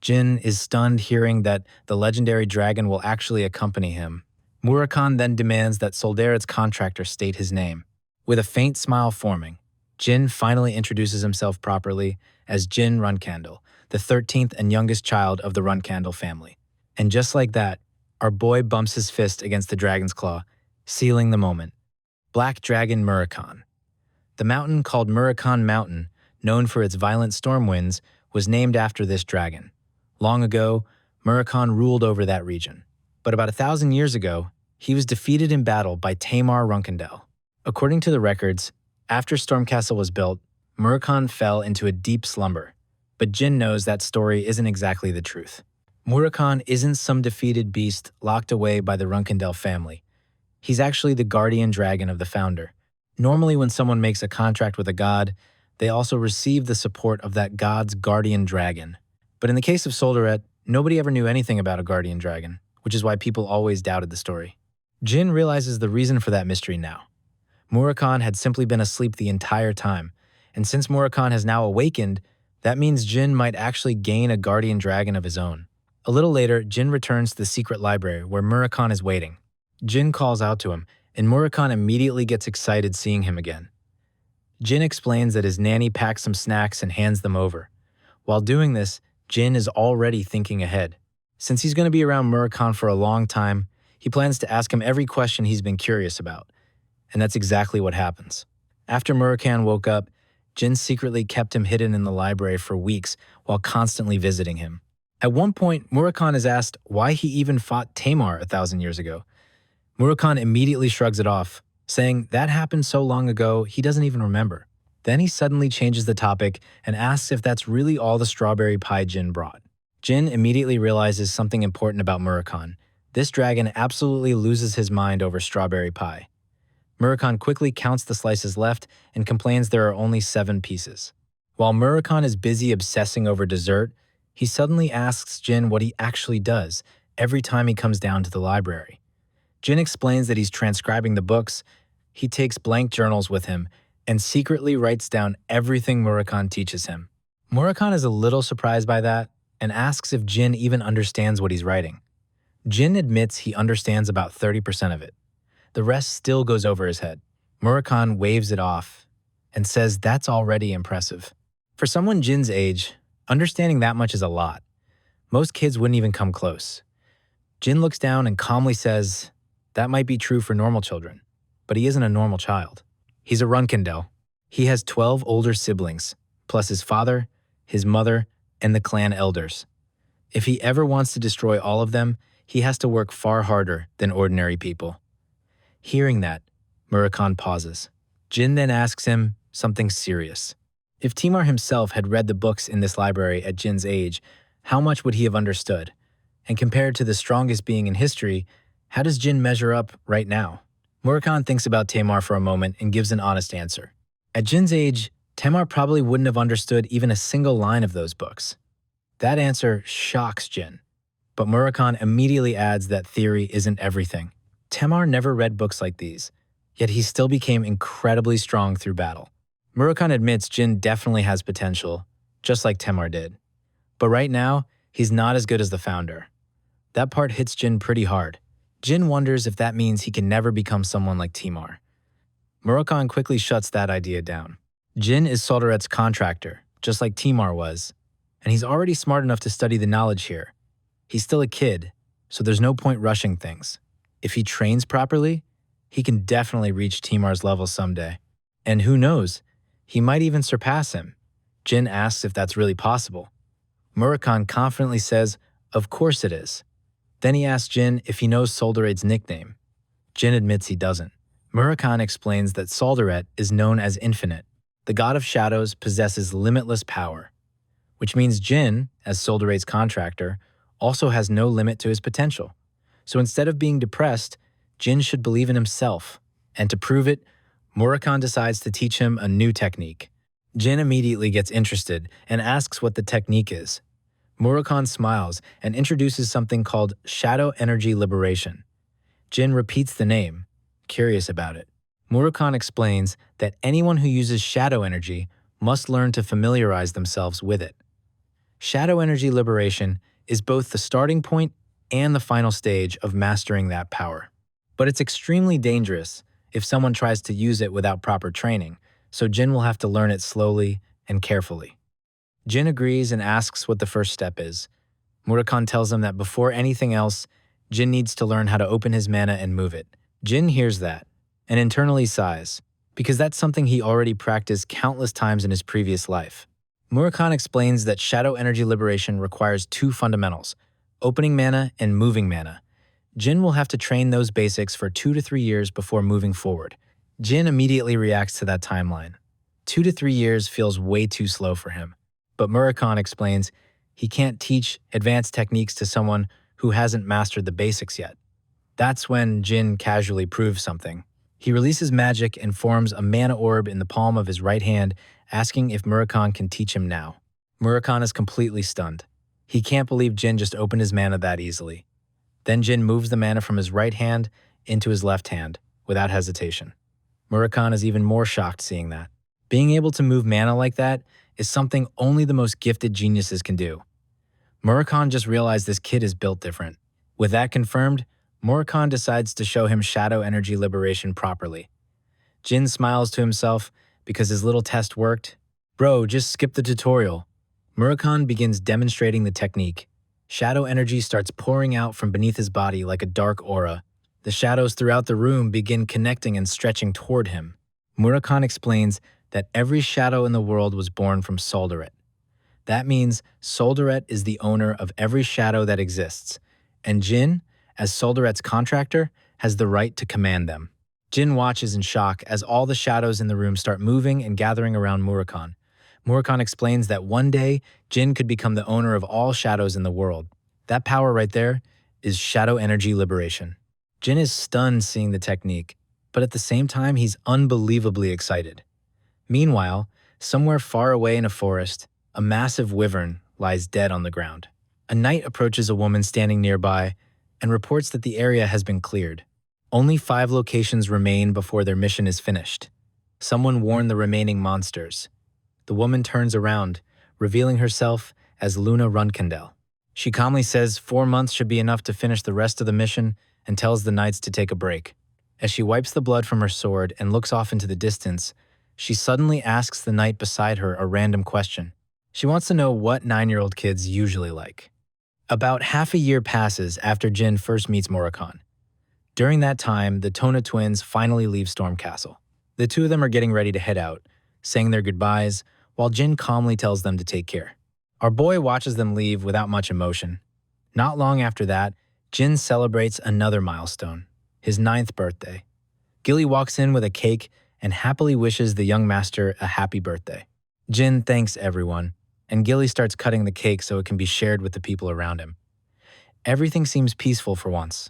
Jin is stunned hearing that the legendary dragon will actually accompany him. Murakami then demands that Soldaret's contractor state his name. With a faint smile forming, Jin finally introduces himself properly as Jin Runcandel, the 13th and youngest child of the Runcandel family. And just like that, our boy bumps his fist against the dragon's claw, sealing the moment. Black Dragon Murakami. The mountain called Murakami Mountain, known for its violent storm winds, was named after this dragon. Long ago, Murakami ruled over that region. But about 1,000 years ago, he was defeated in battle by Tamar Runcandel. According to the records, after Storm Castle was built, Murakami fell into a deep slumber. But Jin knows that story isn't exactly the truth. Murakami isn't some defeated beast locked away by the Runcandel family. He's actually the guardian dragon of the founder. Normally when someone makes a contract with a god, they also receive the support of that god's guardian dragon. But in the case of Soldaret, nobody ever knew anything about a guardian dragon, which is why people always doubted the story. Jin realizes the reason for that mystery now. Murakami had simply been asleep the entire time, and since Murakami has now awakened, that means Jin might actually gain a guardian dragon of his own. A little later, Jin returns to the secret library where Murakami is waiting. Jin calls out to him, and Murakami immediately gets excited seeing him again. Jin explains that his nanny packs some snacks and hands them over. While doing this, Jin is already thinking ahead. Since he's going to be around Murakami for a long time, he plans to ask him every question he's been curious about. And that's exactly what happens. After Murakami woke up, Jin secretly kept him hidden in the library for weeks while constantly visiting him. At one point, Murakami is asked why he even fought Tamar 1,000 years ago. Murakami immediately shrugs it off, saying that happened so long ago he doesn't even remember. Then he suddenly changes the topic and asks if that's really all the strawberry pie Jin brought. Jin immediately realizes something important about Murakami. This dragon absolutely loses his mind over strawberry pie. Murakami quickly counts the slices left and complains there are only 7 pieces. While Murakami is busy obsessing over dessert, he suddenly asks Jin what he actually does every time he comes down to the library. Jin explains that he's transcribing the books, he takes blank journals with him, and secretly writes down everything Murakami teaches him. Murakami is a little surprised by that and asks if Jin even understands what he's writing. Jin admits he understands about 30% of it. The rest still goes over his head. Murakami waves it off and says that's already impressive. For someone Jin's age, understanding that much is a lot. Most kids wouldn't even come close. Jin looks down and calmly says, that might be true for normal children, but he isn't a normal child. He's a Runcandel. He has 12 older siblings, plus his father, his mother, and the clan elders. If he ever wants to destroy all of them, he has to work far harder than ordinary people. Hearing that, Murakami pauses. Jin then asks him something serious. If Timar himself had read the books in this library at Jin's age, how much would he have understood? And compared to the strongest being in history, how does Jin measure up right now? Murakhan thinks about Tamar for a moment and gives an honest answer. At Jin's age, Tamar probably wouldn't have understood even a single line of those books. That answer shocks Jin, but Murakhan immediately adds that theory isn't everything. Tamar never read books like these, yet he still became incredibly strong through battle. Murakhan admits Jin definitely has potential, just like Tamar did. But right now, he's not as good as the founder. That part hits Jin pretty hard. Jin wonders if that means he can never become someone like Tamar. Murakhan quickly shuts that idea down. Jin is Solderet's contractor, just like Tamar was, and he's already smart enough to study the knowledge here. He's still a kid, so there's no point rushing things. If he trains properly, he can definitely reach Tamar's level someday. And who knows, he might even surpass him. Jin asks if that's really possible. Murakhan confidently says, of course it is. Then he asks Jin if he knows Solderet's nickname. Jin admits he doesn't. Murakhan explains that Solderet is known as Infinite. The god of shadows possesses limitless power, which means Jin, as Solderet's contractor, also has no limit to his potential. So instead of being depressed, Jin should believe in himself. And to prove it, Murakhan decides to teach him a new technique. Jin immediately gets interested and asks what the technique is. Murakhan smiles and introduces something called Shadow Energy Liberation. Jin repeats the name, curious about it. Murakhan explains that anyone who uses shadow energy must learn to familiarize themselves with it. Shadow Energy Liberation is both the starting point and the final stage of mastering that power. But it's extremely dangerous if someone tries to use it without proper training, so Jin will have to learn it slowly and carefully. Jin agrees and asks what the first step is. Murakhan tells him that before anything else, Jin needs to learn how to open his mana and move it. Jin hears that, and internally sighs, because that's something he already practiced countless times in his previous life. Murakhan explains that Shadow Energy Liberation requires two fundamentals, opening mana and moving mana. Jin will have to train those basics for 2 to 3 years before moving forward. Jin immediately reacts to that timeline. 2 to 3 years feels way too slow for him. But Murakhan explains he can't teach advanced techniques to someone who hasn't mastered the basics yet. That's when Jin casually proves something. He releases magic and forms a mana orb in the palm of his right hand, asking if Murakhan can teach him now. Murakhan is completely stunned. He can't believe Jin just opened his mana that easily. Then Jin moves the mana from his right hand into his left hand, without hesitation. Murakhan is even more shocked seeing that. Being able to move mana like that is something only the most gifted geniuses can do. Murakhan just realized this kid is built different. With that confirmed, Murakhan decides to show him Shadow Energy Liberation properly. Jin smiles to himself because his little test worked. Bro, just skip the tutorial. Murakhan begins demonstrating the technique. Shadow energy starts pouring out from beneath his body like a dark aura. The shadows throughout the room begin connecting and stretching toward him. Murakhan explains that every shadow in the world was born from Solderet. That means Solderet is the owner of every shadow that exists, and Jin, as Solderet's contractor, has the right to command them. Jin watches in shock as all the shadows in the room start moving and gathering around Murakhan. Murakhan explains that one day, Jin could become the owner of all shadows in the world. That power right there is Shadow Energy Liberation. Jin is stunned seeing the technique, but at the same time, he's unbelievably excited. Meanwhile, somewhere far away in a forest, a massive wyvern lies dead on the ground. A knight approaches a woman standing nearby and reports that the area has been cleared. Only 5 locations remain before their mission is finished. Someone warned the remaining monsters. The woman turns around, revealing herself as Jin Runcandel. She calmly says 4 months should be enough to finish the rest of the mission and tells the knights to take a break. As she wipes the blood from her sword and looks off into the distance, she suddenly asks the knight beside her a random question. She wants to know what 9-year-old kids usually like. About half a year passes after Jin first meets Murakhan. During that time, the Tona twins finally leave Storm Castle. The two of them are getting ready to head out, saying their goodbyes, while Jin calmly tells them to take care. Our boy watches them leave without much emotion. Not long after that, Jin celebrates another milestone, his 9th birthday. Gilly walks in with a cake and happily wishes the young master a happy birthday. Jin thanks everyone, and Gilly starts cutting the cake so it can be shared with the people around him. Everything seems peaceful for once,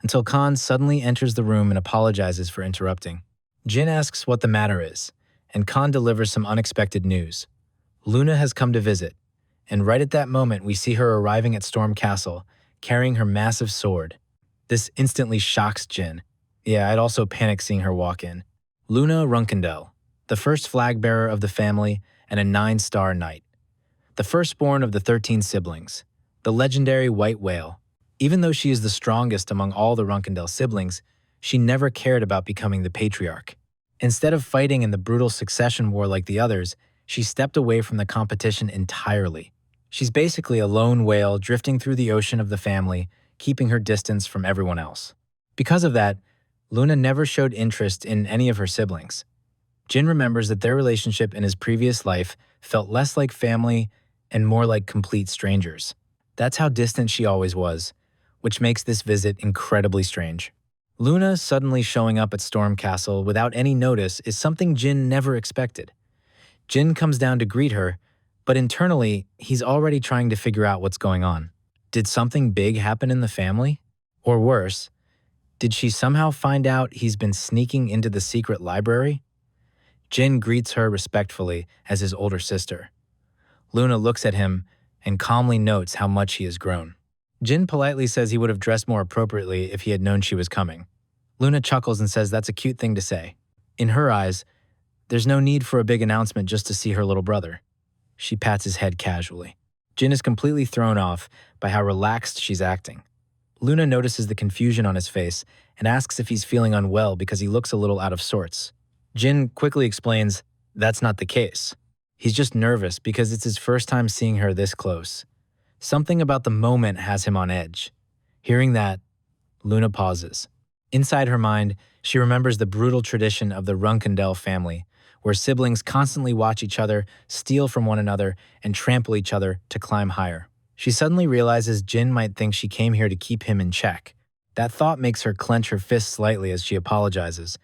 until Khan suddenly enters the room and apologizes for interrupting. Jin asks what the matter is, and Khan delivers some unexpected news. Luna has come to visit, and right at that moment we see her arriving at Storm Castle, carrying her massive sword. This instantly shocks Jin. Yeah, I'd also panic seeing her walk in. Luna Runcandel, the first flag bearer of the family and a 9-star knight. The firstborn of the 13 siblings, the legendary White Whale. Even though she is the strongest among all the Runcandel siblings, she never cared about becoming the patriarch. Instead of fighting in the brutal succession war like the others, she stepped away from the competition entirely. She's basically a lone whale drifting through the ocean of the family, keeping her distance from everyone else. Because of that, Luna never showed interest in any of her siblings. Jin remembers that their relationship in his previous life felt less like family and more like complete strangers. That's how distant she always was, which makes this visit incredibly strange. Luna suddenly showing up at Storm Castle without any notice is something Jin never expected. Jin comes down to greet her, but internally, he's already trying to figure out what's going on. Did something big happen in the family? Or worse, did she somehow find out he's been sneaking into the secret library? Jin greets her respectfully as his older sister. Luna looks at him and calmly notes how much he has grown. Jin politely says he would have dressed more appropriately if he had known she was coming. Luna chuckles and says that's a cute thing to say. In her eyes, there's no need for a big announcement just to see her little brother. She pats his head casually. Jin is completely thrown off by how relaxed she's acting. Luna notices the confusion on his face and asks if he's feeling unwell because he looks a little out of sorts. Jin quickly explains that's not the case. He's just nervous because it's his first time seeing her this close. Something about the moment has him on edge. Hearing that, Luna pauses. Inside her mind, she remembers the brutal tradition of the Runcandel family, where siblings constantly watch each other, steal from one another, and trample each other to climb higher. She suddenly realizes Jin might think she came here to keep him in check. That thought makes her clench her fist slightly as she apologizes.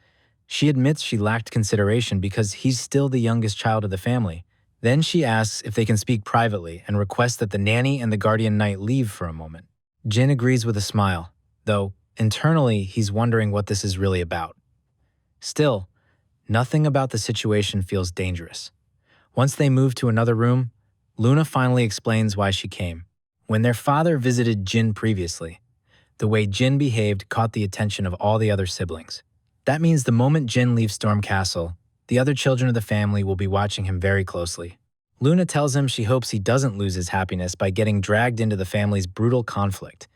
She admits she lacked consideration because he's still the youngest child of the family. Then she asks if they can speak privately and requests that the nanny and the guardian knight leave for a moment. Jin agrees with a smile, though internally he's wondering what this is really about. Still, nothing about the situation feels dangerous. Once they move to another room, Luna finally explains why she came. When their father visited Jin previously, the way Jin behaved caught the attention of all the other siblings. That means the moment Jin leaves Storm Castle, the other children of the family will be watching him very closely. Luna tells him she hopes he doesn't lose his happiness by getting dragged into the family's brutal conflict.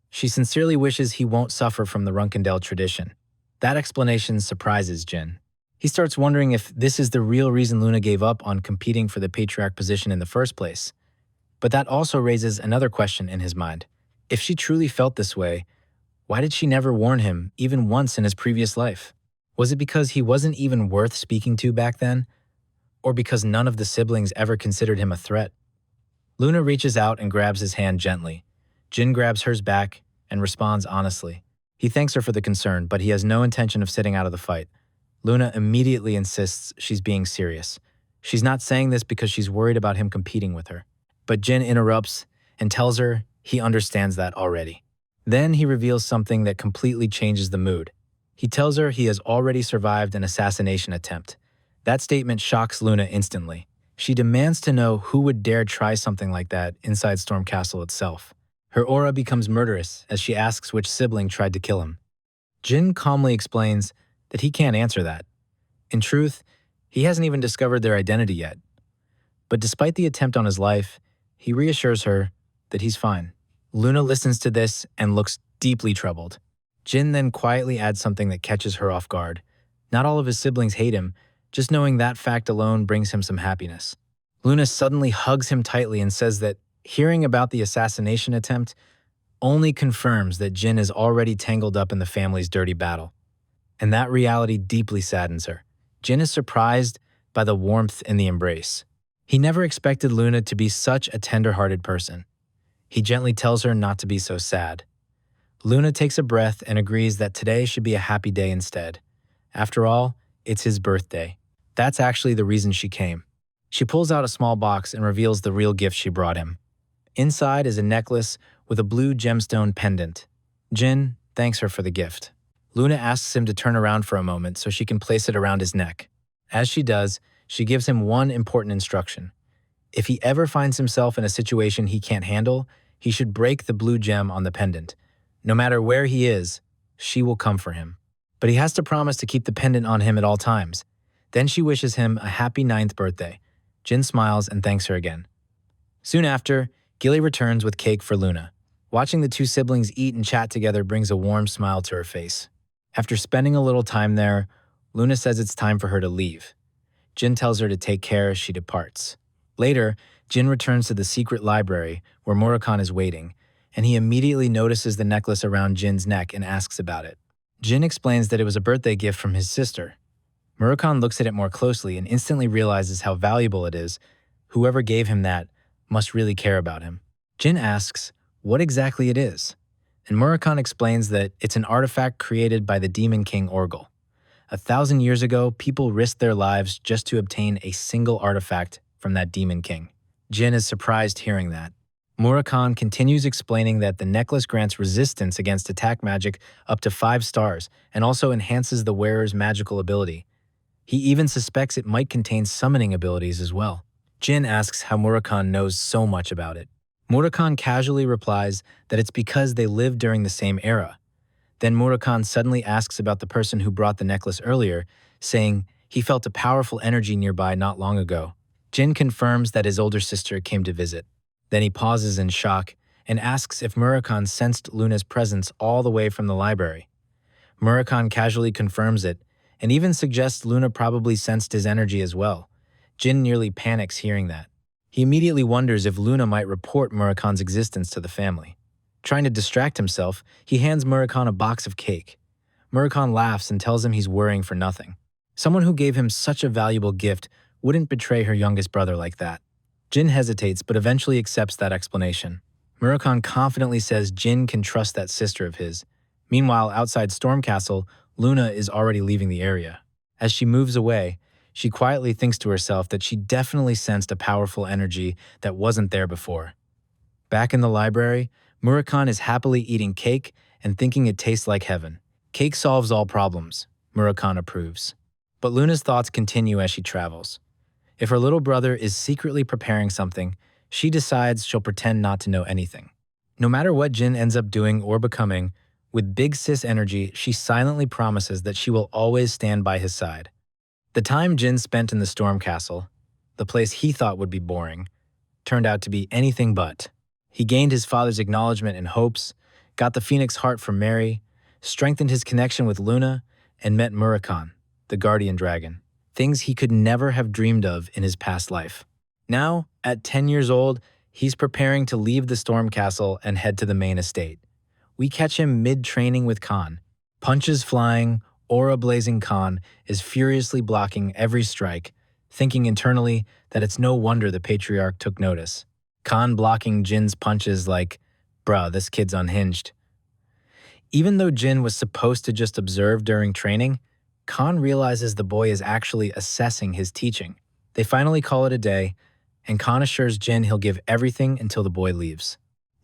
She sincerely wishes he won't suffer from the Runcandel tradition. That explanation surprises Jin. He starts wondering if this is the real reason Luna gave up on competing for the patriarch position in the first place. But that also raises another question in his mind. If she truly felt this way, why did she never warn him, even once in his previous life? Was it because he wasn't even worth speaking to back then? Or because none of the siblings ever considered him a threat? Luna reaches out and grabs his hand gently. Jin grabs hers back and responds honestly. He thanks her for the concern, but he has no intention of sitting out of the fight. Luna immediately insists she's being serious. She's not saying this because she's worried about him competing with her. But Jin interrupts and tells her he understands that already. Then he reveals something that completely changes the mood. He tells her he has already survived an assassination attempt. That statement shocks Luna instantly. She demands to know who would dare try something like that inside Storm Castle itself. Her aura becomes murderous as she asks which sibling tried to kill him. Jin calmly explains that he can't answer that. In truth, he hasn't even discovered their identity yet. But despite the attempt on his life, he reassures her that he's fine. Luna listens to this and looks deeply troubled. Jin then quietly adds something that catches her off guard. Not all of his siblings hate him, just knowing that fact alone brings him some happiness. Luna suddenly hugs him tightly and says that hearing about the assassination attempt only confirms that Jin is already tangled up in the family's dirty battle. And that reality deeply saddens her. Jin is surprised by the warmth in the embrace. He never expected Luna to be such a tender-hearted person. He gently tells her not to be so sad. Luna takes a breath and agrees that today should be a happy day instead. After all, it's his birthday. That's actually the reason she came. She pulls out a small box and reveals the real gift she brought him. Inside is a necklace with a blue gemstone pendant. Jin, thanks her for the gift. Luna asks him to turn around for a moment so she can place it around his neck. As she does, she gives him one important instruction. If he ever finds himself in a situation he can't handle, he should break the blue gem on the pendant. No matter where he is, she will come for him. But he has to promise to keep the pendant on him at all times. Then she wishes him a happy 9th birthday. Jin smiles and thanks her again. Soon after, Gilly returns with cake for Luna. Watching the two siblings eat and chat together brings a warm smile to her face. After spending a little time there, Luna says it's time for her to leave. Jin tells her to take care as she departs. Later, Jin returns to the secret library where Murakami is waiting, and he immediately notices the necklace around Jin's neck and asks about it. Jin explains that it was a birthday gift from his sister. Murakami looks at it more closely and instantly realizes how valuable it is. Whoever gave him that must really care about him. Jin asks what exactly it is, and Murakami explains that it's an artifact created by the Demon King Orgel. 1,000 years ago, people risked their lives just to obtain a single artifact from that Demon King. Jin is surprised hearing that. Murakami continues explaining that the necklace grants resistance against attack magic up to 5 stars and also enhances the wearer's magical ability. He even suspects it might contain summoning abilities as well. Jin asks how Murakami knows so much about it. Murakami casually replies that it's because they lived during the same era. Then Murakami suddenly asks about the person who brought the necklace earlier, saying he felt a powerful energy nearby not long ago. Jin confirms that his older sister came to visit. Then he pauses in shock and asks if Murakami sensed Luna's presence all the way from the library. Murakami casually confirms it and even suggests Luna probably sensed his energy as well. Jin nearly panics hearing that. He immediately wonders if Luna might report Murakami's existence to the family. Trying to distract himself, he hands Murakami a box of cake. Murakami laughs and tells him he's worrying for nothing. Someone who gave him such a valuable gift wouldn't betray her youngest brother like that. Jin hesitates but eventually accepts that explanation. Murakami confidently says Jin can trust that sister of his. Meanwhile, outside Storm Castle, Luna is already leaving the area. As she moves away, she quietly thinks to herself that she definitely sensed a powerful energy that wasn't there before. Back in the library, Murakami is happily eating cake and thinking it tastes like heaven. Cake solves all problems, Murakami approves. But Luna's thoughts continue as she travels. If her little brother is secretly preparing something, she decides she'll pretend not to know anything. No matter what Jin ends up doing or becoming, with big sis energy, she silently promises that she will always stand by his side. The time Jin spent in the Storm Castle, the place he thought would be boring, turned out to be anything but. He gained his father's acknowledgement and hopes, got the Phoenix Heart from Mary, strengthened his connection with Luna, and met Murakami, the guardian dragon. Things he could never have dreamed of in his past life. Now, at 10 years old, he's preparing to leave the Storm Castle and head to the main estate. We catch him mid-training with Khan. Punches flying, aura blazing Khan is furiously blocking every strike, thinking internally that it's no wonder the Patriarch took notice. Khan blocking Jin's punches like, bruh, this kid's unhinged. Even though Jin was supposed to just observe during training, Khan realizes the boy is actually assessing his teaching. They finally call it a day, and Khan assures Jin he'll give everything until the boy leaves.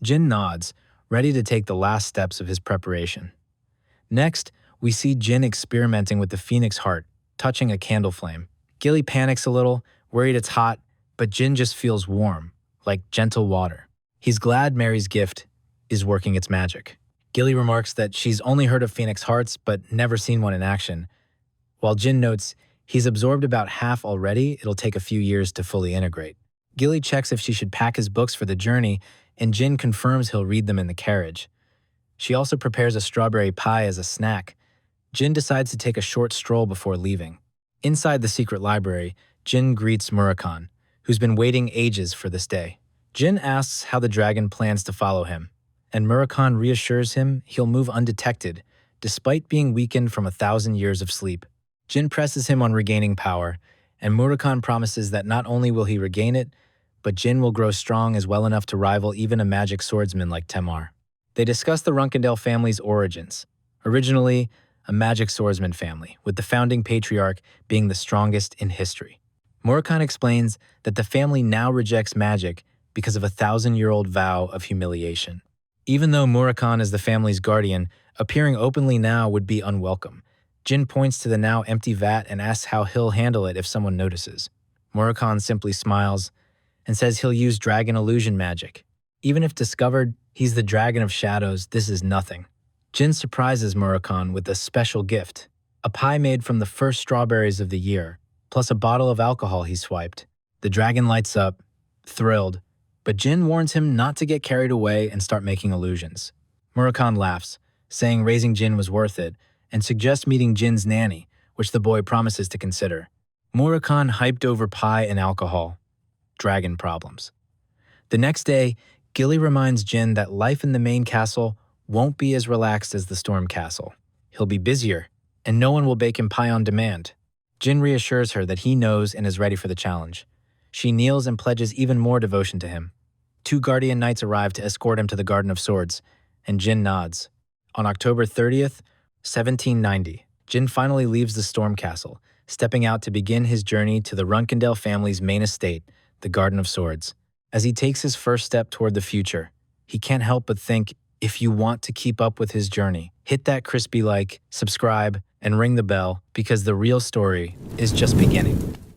Jin nods, ready to take the last steps of his preparation. Next, we see Jin experimenting with the Phoenix Heart, touching a candle flame. Gilly panics a little, worried it's hot, but Jin just feels warm, like gentle water. He's glad Mary's gift is working its magic. Gilly remarks that she's only heard of Phoenix Hearts but never seen one in action. While Jin notes he's absorbed about half already, it'll take a few years to fully integrate. Gilly checks if she should pack his books for the journey, and Jin confirms he'll read them in the carriage. She also prepares a strawberry pie as a snack. Jin decides to take a short stroll before leaving. Inside the secret library, Jin greets Murakami, who's been waiting ages for this day. Jin asks how the dragon plans to follow him, and Murakami reassures him he'll move undetected, despite being weakened from 1,000 years of sleep. Jin presses him on regaining power, and Murakami promises that not only will he regain it, but Jin will grow strong as well enough to rival even a magic swordsman like Temar. They discuss the Runcandel family's origins. Originally, a magic swordsman family, with the founding patriarch being the strongest in history. Murakami explains that the family now rejects magic because of a 1,000-year-old vow of humiliation. Even though Murakami is the family's guardian, Appearing openly now would be unwelcome. Jin points to the now empty vat and asks how he'll handle it if someone notices. Murakhan simply smiles and says he'll use dragon illusion magic. Even if discovered, he's the dragon of shadows, this is nothing. Jin surprises Murakhan with a special gift, a pie made from the first strawberries of the year, plus a bottle of alcohol he swiped. The dragon lights up, thrilled, but Jin warns him not to get carried away and start making illusions. Murakhan laughs, saying raising Jin was worth it, and suggests meeting Jin's nanny, which the boy promises to consider. Murakhan hyped over pie and alcohol. Dragon problems. The next day, Gilly reminds Jin that life in the main castle won't be as relaxed as the Storm Castle. He'll be busier, and no one will bake him pie on demand. Jin reassures her that he knows and is ready for the challenge. She kneels and pledges even more devotion to him. 2 Guardian Knights arrive to escort him to the Garden of Swords, and Jin nods. On October 30th, 1790, Jin finally leaves the Storm Castle, stepping out to begin his journey to the Runcandel family's main estate, the Garden of Swords. As he takes his first step toward the future, he can't help but think, if you want to keep up with his journey, hit that crispy like, subscribe, and ring the bell because the real story is just beginning.